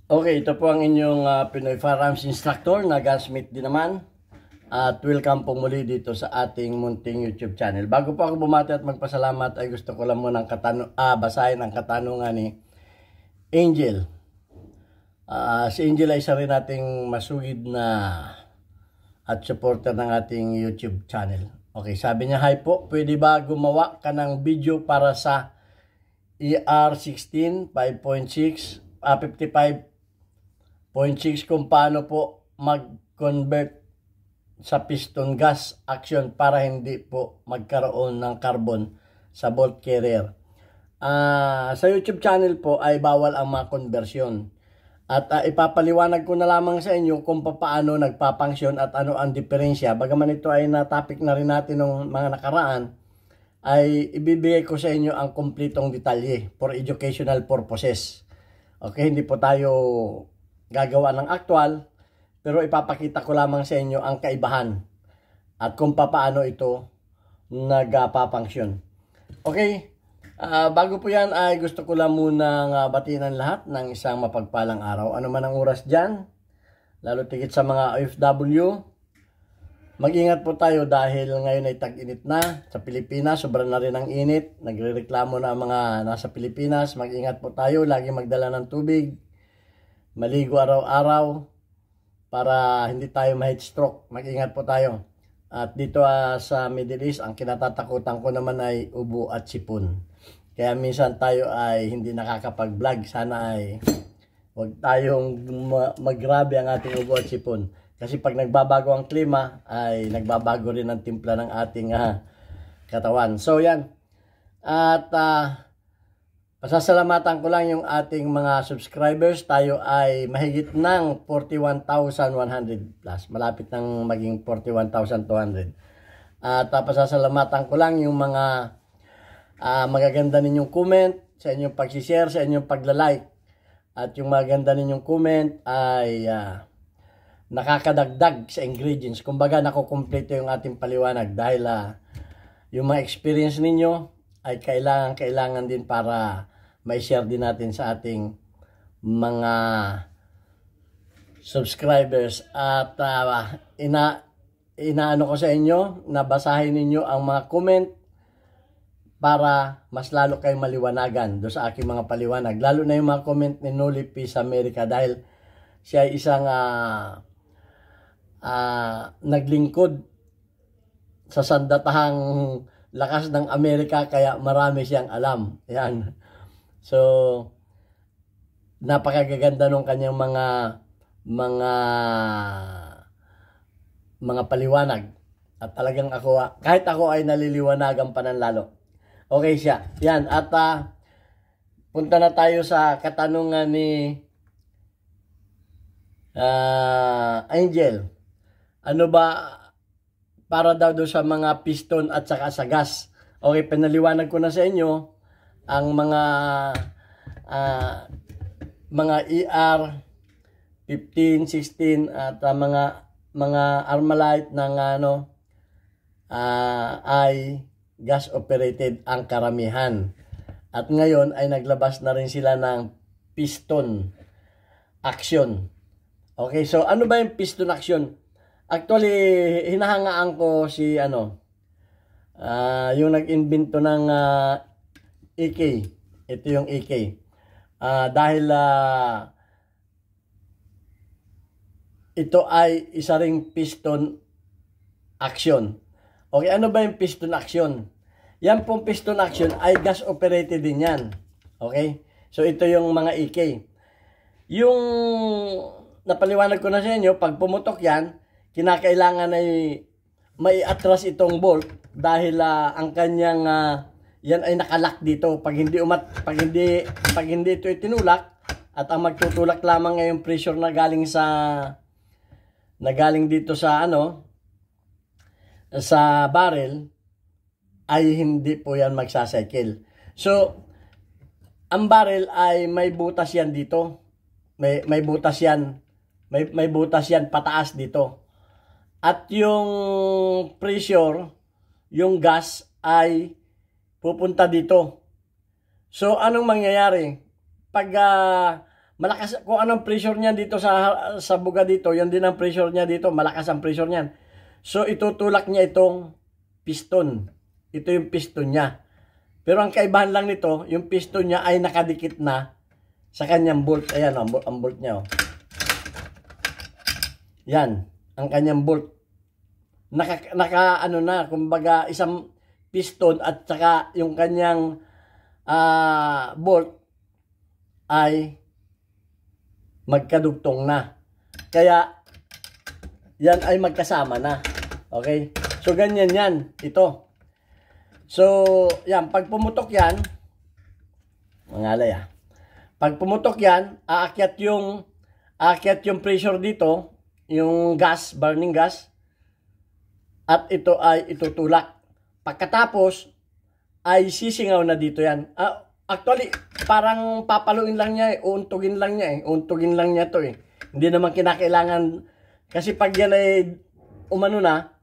Okay, ito po ang inyong Pinoy Firearms Instructor na gunsmith din naman. At welcome po muli dito sa ating munting YouTube channel. Bago po ako bumati at magpasalamat ay gusto ko lang munang basahin ang katanungan ni Angel. Si Angel ay isa rin nating masugid na at supporter ng ating YouTube channel. Okay, sabi niya, hi po, pwede ba gumawa ka ng video para sa ER16 5.6 55.6 kung paano po mag-convert sa piston gas action para hindi po magkaroon ng carbon sa bolt carrier. Sa YouTube channel po ay bawal ang mga conversion. At ipapaliwanag ko na lamang sa inyo kung paano nagpapangsyon at ano ang diferensya. Bagaman ito ay na-topic na rin natin ng mga nakaraan, ay ibibigay ko sa inyo ang kumpletong detalye for educational purposes. Okay, hindi po tayo gagawa ng actual, pero ipapakita ko lamang sa inyo ang kaibahan at kung paano ito nagpapangsyon. Okay, bago po yan ay gusto ko lang munang batiin ang lahat ng isang mapagpalang araw. Ano man ang oras dyan, lalo tigit sa mga OFW, mag-ingat po tayo dahil ngayon ay tag-init na sa Pilipinas. Sobrang na rin ang init. Nagrereklamo na ang mga nasa Pilipinas. Mag-ingat po tayo. Lagi magdala ng tubig. Maligo araw-araw para hindi tayo ma-heat stroke. Mag-ingat po tayo. At dito sa Middle East, ang kinatatakutan ko naman ay ubo at sipon. Kaya minsan tayo ay hindi nakakapag-vlog. Sana ay huwag tayong maggrabe ang ating ubo at sipon. Kasi pag nagbabago ang klima, ay nagbabago rin ang timpla ng ating katawan. So yan. At pasasalamatan ko lang yung ating mga subscribers. Tayo ay mahigit ng 41,100 plus. Malapit ng maging 41,200. At pasasalamatan ko lang yung mga magaganda ninyong comment, sa inyong pag-share, sa inyong pagla-like. At yung magaganda ninyong comment ay nakakadagdag sa ingredients. Kumbaga, nakukumpleto yung ating paliwanag dahil yung mga experience ninyo ay kailangan din para ma-share din natin sa ating mga subscribers. At inaano ko sa inyo, nabasahin ninyo ang mga comment para mas lalo kayo maliwanagan do sa aking mga paliwanag. Lalo na yung mga comment ni Noli P. sa Amerika dahil siya ay isang naglingkod sa sandatahang lakas ng Amerika kaya marami siyang alam. Yan. So napakagaganda ng kanyang mga paliwanag. At talagang kahit ako ay naliliwanagan pa ng lalo. Okay siya. Yan. At punta na tayo sa katanungan ni Angel. Ano ba para daw doon sa mga piston at saka sa gas? Okay, pinaliwanag ko na sa inyo ang mga ER 15, 16 at mga Armalite ng ay gas operated ang karamihan. At ngayon ay naglabas na rin sila ng piston action. Okay, so ano ba yung piston action? Actually, hinahangaan ko si yung nag-invento ng AK. Ito yung AK. Dahil ito ay isa ring piston action. Okay, ano ba yung piston action? Yan pong piston action ay gas operated din yan. Okay? So ito yung mga AK. Yung napaliwanag ko na sa inyo, pag pumutok yan, kinakailangan ay may atras itong bolt dahil ang kanyang yan ay nakalak dito. Pag hindi ito itinulak at ang magtutulak lamang ngayong pressure na galing dito sa sa barrel ay hindi po yan magsacycle. So ang barrel ay may butas yan dito. May butas yan. May butas yan pataas dito. At yung pressure, yung gas ay pupunta dito. So anong mangyayari? Pag malakas kung anong pressure niya dito sa buga dito, yun din ang pressure niya dito, malakas ang pressure niyan. So itutulak niya itong piston. Ito yung piston niya. Pero ang kaibahan lang nito, yung piston niya ay nakadikit na sa kanyang bolt. Ayan, ang bolt niya. Oh. Yan, ang kanyang bolt. Ano na, kumbaga isang piston at saka yung kanyang bolt ay magkadugtong na. Kaya yan ay magkasama na. Okay? So ganyan yan, ito. So, yan, pag pumutok yan, mangalay pag pumutok yan, aakyat yung pressure dito, yung gas, burning gas, at ito ay itutulak. Pagkatapos, ay sisingaw na dito yan. Actually, parang papaluin lang niya uuntugin lang niya to Hindi naman kinakailangan, kasi pag yan ay umano na,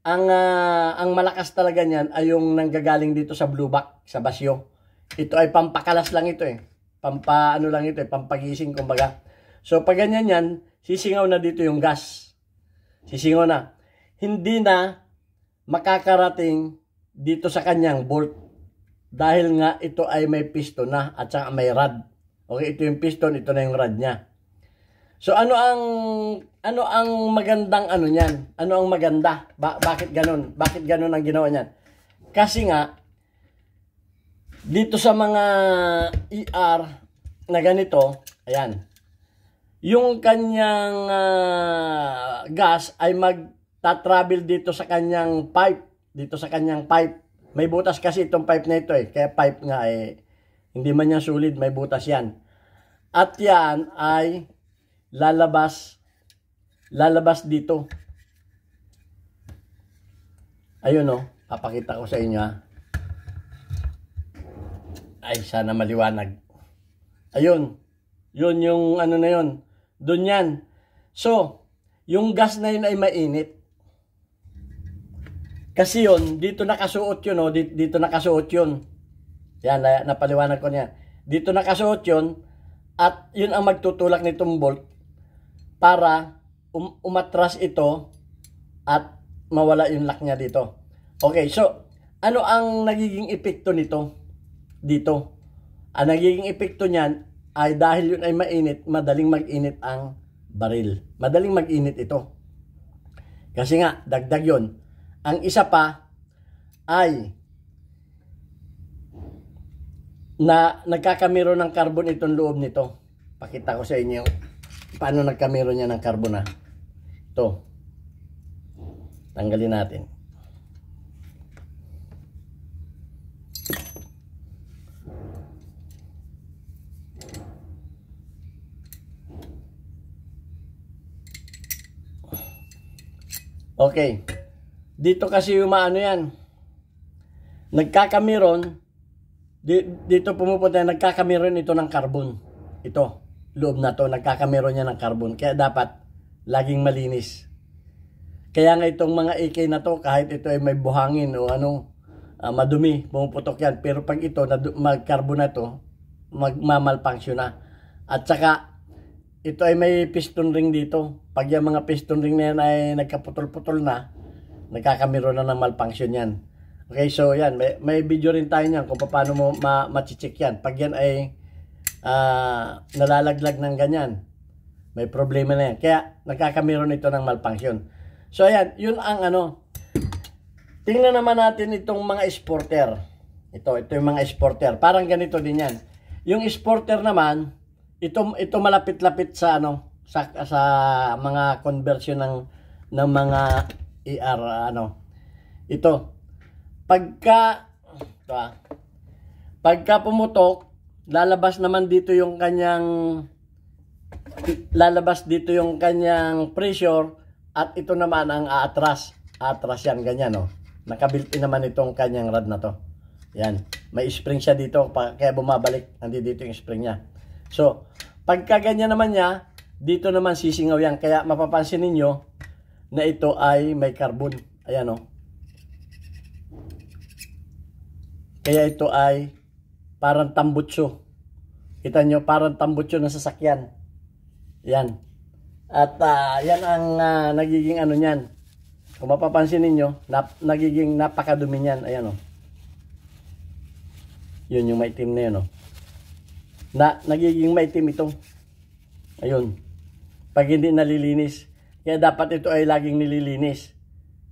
ang malakas talaga niyan ay yung nanggagaling dito sa blueback, sa basyo. Ito ay pampakalas lang ito pampaano lang ito pampagising kumbaga. So pag ganyan yan, sisingaw na dito yung gas. Sisingaw na. Hindi na makakarating dito sa kanyang bolt. Dahil nga ito ay may piston na at saka may rod. Okay, ito yung piston, ito na yung rod niya. So ano ang magandang ano niyan? Ano ang maganda? Bakit ganun? Bakit ganun ang ginawa niyan? Kasi nga dito sa mga ER na ganito, ayan. Yung kanyang gas ay magta-travel dito sa kanyang pipe, May butas kasi itong pipe na ito Kaya pipe nga hindi man yan solid, may butas yan. At yan ay lalabas dito. Ayun papakita ko sa inyo Ay, sana maliwanag. Ayun. Yun yung ano na yun. Doon yan. So, yung gas na yun ay mainit. Kasi yun, dito nakasuot yun, dito nakasuot yun. Yan, napaliwanag ko niya. Dito nakasuot yun, at yun ang magtutulak nitong bolt para umatras ito at mawala yung lock niya dito. Okay, so, ano ang nagiging epekto nito? Dito. Ang nagiging epekto niyan ay dahil yun ay mainit, madaling mag-init ang baril. Madaling mag-init ito. Kasi nga, dagdag yun. Ang isa pa ay na nagkakamero ng carbon itong loob nito. Pakita ko sa inyo paano nagkamero niya ng carbon Ito. Tanggalin natin. Okay. Dito kasi umaano yan. Nagkakamiron. Dito pumupunta, nagkakamiron ito ng carbon. Ito. Loob na to, nagkakamiron niya ng carbon. Kaya dapat laging malinis. Kaya nga itong mga AK na to, kahit ito ay may buhangin o madumi, pumuputok yan. Pero pag ito, mag-carbon na to, magmamalfunction na. At saka, ito ay may piston ring dito. Pag yung mga piston ring na yan ay nagkaputol-putol na, nagkakamero na ng malfunction yan. Okay, so yan, may video rin tayo niyan kung paano mo ma-check yan. Pag yan ay nalalaglag ng ganyan, may problema na yan. Kaya nagkakamero nito ng malfunction. So ayan, yun ang Tingnan naman natin itong mga sporter. Ito yung mga sporter. Parang ganito din yan. Yung sporter naman, ito malapit-lapit sa sa mga conversion ng mga ER Ito. Pagka pumutok, lalabas dito yung kanyang pressure at ito naman ang aatras. Aatras yan ganyan Nakabuilt-in naman itong kanyang rod na to. Yan. May spring siya dito kaya bumabalik. Nandito yung spring niya. So, pagka ganyan naman niya, dito naman sisingaw yan. Kaya mapapansin ninyo na ito ay may carbon. Ayan Kaya ito ay parang tambutso. Kita nyo, parang tambutso ng sasakyan. Yan. At yan ang nagiging ano niyan. Kung mapapansin ninyo, nagiging napakadumi niyan. Ayan o. Yun yung maitim na yun o. Nagiging maitim ito. Ayun. Pag hindi nalilinis. Kaya dapat ito ay laging nililinis.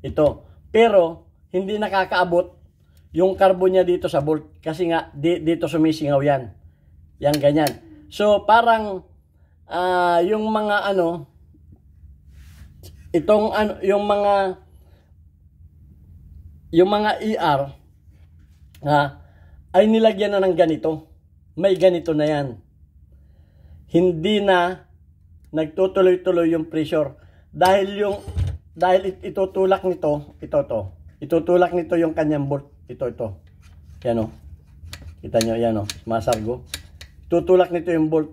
Ito. Pero, hindi nakakaabot yung carbon niya dito sa bolt. Kasi nga, dito sumisingaw yan. Yan, ganyan. So, parang, yung mga ano, itong ano, yung mga ER, ay nilagyan na ng ganito. May ganito na yan. Hindi na nagtutuloy-tuloy yung pressure. Dahil itutulak nito, itutulak nito yung kanyang bolt. Ito. Yan o. Kita nyo, yan o. Masargo. Tutulak nito yung bolt.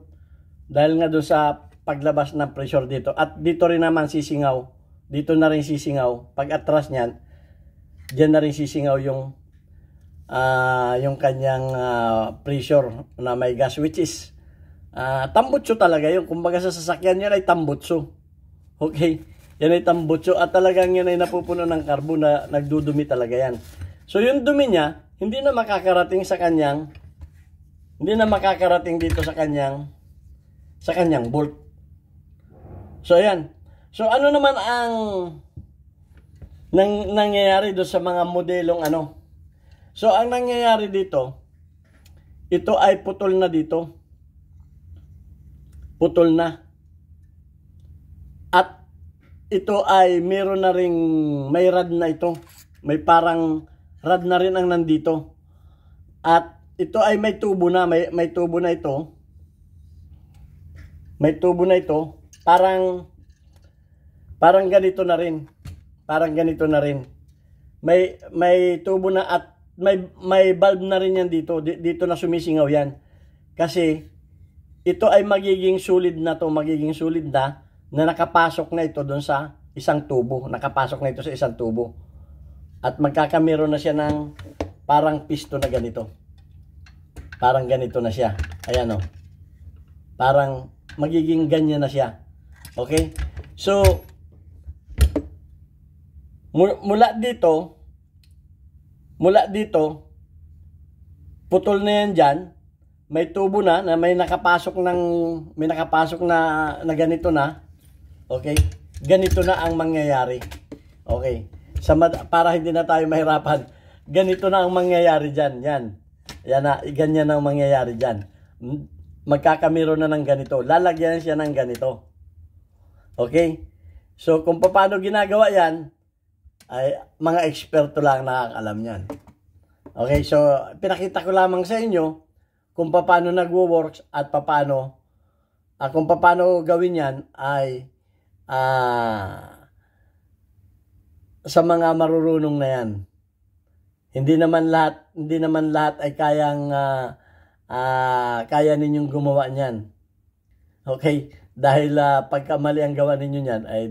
Dahil nga doon sa paglabas ng pressure dito. At dito rin naman sisingaw. Dito na rin sisingaw. Pag atras niyan, diyan na rin sisingaw yung kanyang pressure na may gas, which is tambutso talaga yun. Kumbaga sa sasakyan yan ay tambutso. Okay? Yan ay tambutso at talagang yan ay napupuno ng carbon na nagdudumi talaga yan. So yung dumi niya, hindi na makakarating dito sa kanyang bolt. So ayan. So ano naman ang nangyayari doon sa mga modelong ano? So ang nangyayari dito, ito ay putol na dito. Putol na. At ito ay meron na ring may rad na ito. May parang rad na rin ang nandito. At ito ay may tubo na. May tubo na ito. May tubo na ito. Parang ganito na rin. Parang ganito na rin. May tubo na at may valve na rin yan dito. Dito na sumisingaw yan. Kasi ito ay magiging solid na to. Magiging solid na nakapasok na ito doon sa isang tubo. Nakapasok na ito sa isang tubo. At magkakamero na siya ng parang piston na ganito. Parang ganito na siya. Ayan o. Parang magiging ganyan na siya. Okay? So, mula dito, putol na yan dyan. May tubo na may nakapasok na ganito na. Okay? Ganito na ang mangyayari. Okay? Para hindi na tayo mahirapan. Ganito na ang mangyayari dyan. Yan na, ganyan ang mangyayari dyan. Magkakamero na ng ganito. Lalagyan siya ng ganito. Okay? So, kung paano ginagawa yan, ay mga eksperto lang nakakalam yan. Okay? So, pinakita ko lamang sa inyo kung paano nagwo-works at kung paano gawin yan ay sa mga marurunong na yan. Hindi naman lahat ay kaya ninyong gumawa niyan. Okay? Dahil pagka mali ang gawa ninyo niyan ay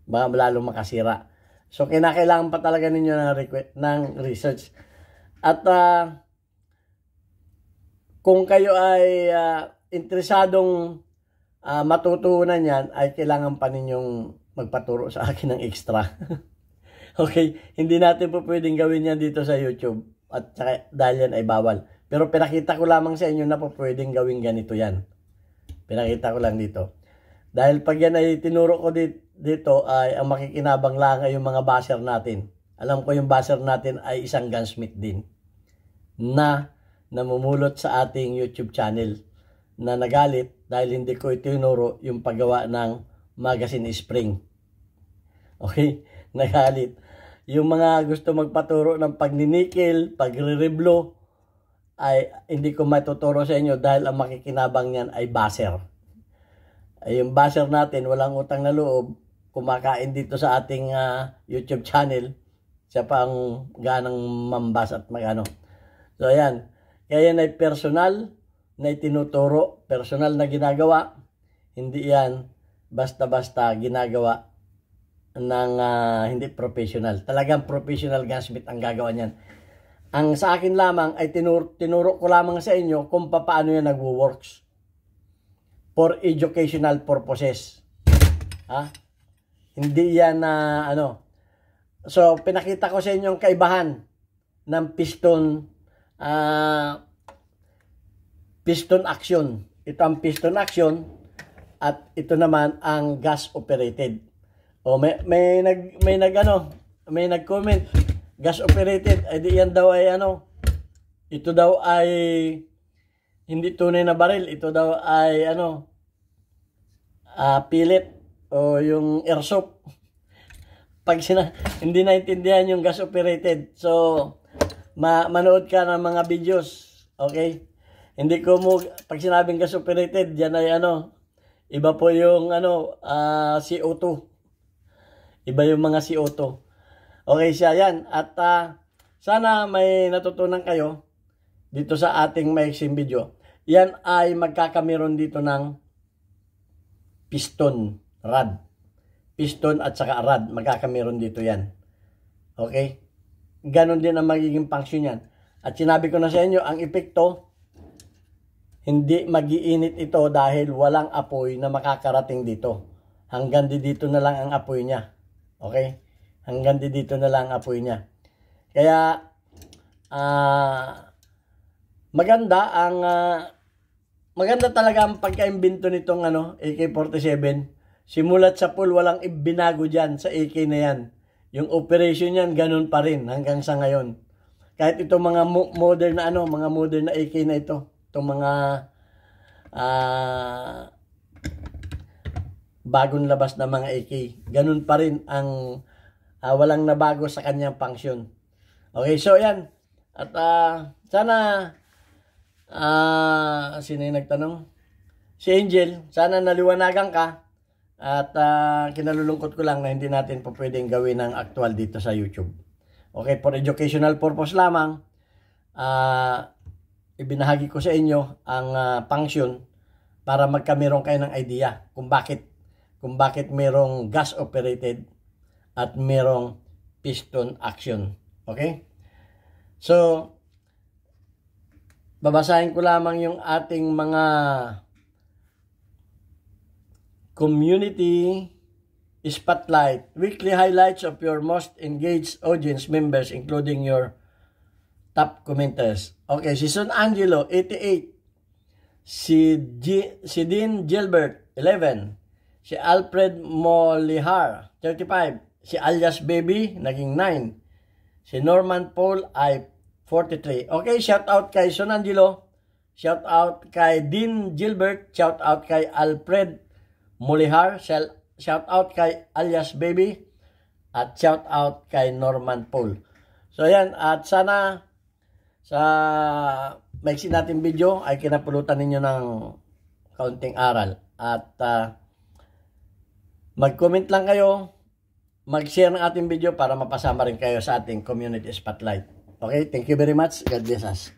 baka lalong makasira. So kinakailangan pa talaga ninyo ng research. At kung kayo ay interesadong matutunan yan, ay kailangan pa ninyong magpaturo sa akin ng extra. Okay? Hindi natin po pwedeng gawin yan dito sa YouTube. At saka, dahil yan ay bawal. Pero pinakita ko lamang sa inyo na po pwedeng gawin ganito yan. Pinakita ko lang dito. Dahil pag yan ay tinuro ko dito ay ang makikinabang lang ay yung mga basher natin. Alam ko yung basher natin ay isang gunsmith din. Na namumulot sa ating YouTube channel. Na nagalit dahil hindi ko itinuro yung paggawa ng magazine spring. Okay? Nagalit. Yung mga gusto magpaturo ng pagninikel, pagre-reblo, ay hindi ko matuturo sa inyo dahil ang makikinabang niyan ay basher. Ay, yung basher natin, walang utang na loob, kumakain dito sa ating YouTube channel. Siya pa ang ganang mambas at magano. So, ayan. Kaya yan ay personal na itinuturo, personal na ginagawa. Hindi yan basta-basta ginagawa ng hindi professional. Talagang professional gunsmith ang gagawa niyan. Ang sa akin lamang ay tinuro ko lamang sa inyo kung paano yan nagwo-works for educational purposes. Ha? Hindi yan na So, pinakita ko sa inyo yung kaibahan ng piston action. Ito ang piston action at ito naman ang gas operated. O may nag-comment, gas operated, ay di yan daw ay ito daw ay hindi tunay na baril, ito daw ay pellet o yung airsoft. Pag hindi naintindihan yung gas operated, so manood ka ng mga videos, okay? Hindi ko pag sinabing gas operated, yan ay iba po yung CO2. Iba yung mga CO2. Okay siya yan. At sana may natutunan kayo dito sa ating maiksing video. Yan ay magkakamiron dito ng piston rod. Piston at saka rod. Magkakamiron dito yan. Okay? Ganon din ang magiging function yan. At sinabi ko na sa inyo, ang epekto, hindi mag-iinit ito dahil walang apoy na makakarating dito. Hanggang dito na lang ang apoy niya. Okay? Hanggang dito na lang ang apoy niya. Kaya, maganda talaga ang pagka-imbento nitong AK-47. Simulat sa pool, walang ibinago dyan sa AK na yan. Yung operation yan, ganun pa rin hanggang sa ngayon. Kahit itong mga modern na AK na ito. Itong mga bagong labas na mga AK. Ganun pa rin ang walang nabago sa kanyang function. Okay, so yan. At sana sino yung nagtanong? Si Angel, sana naliwanagan ka. At kinalulungkot ko lang na hindi natin po pwedeng gawin ng actual dito sa YouTube. Okay, for educational purpose lamang, ibinahagi ko sa inyo ang function para magkameron kayo ng idea kung bakit merong gas operated at merong piston action. Okay? So, babasahin ko lamang yung ating mga community spotlight, weekly highlights of your most engaged audience members, including your top commenters. Okay, si Son Angelo, 88. Si Dean Gilbert, 11. Si Alfred Molihar, 35. Si Alias Baby, naging 9. Si Norman Paul ay 43. Okay, shout out kay Son Angelo. Shout out kay Dean Gilbert. Shout out kay Alfred Molihar. Shout out kay Alias Baby. At shout out kay Norman Paul. So yan, at sana sa maiksi natin video ay kinapulutan ninyo ng kaunting aral. At mag-comment lang kayo, mag-share ng ating video para mapasama rin kayo sa ating community spotlight. Okay, thank you very much. God bless us.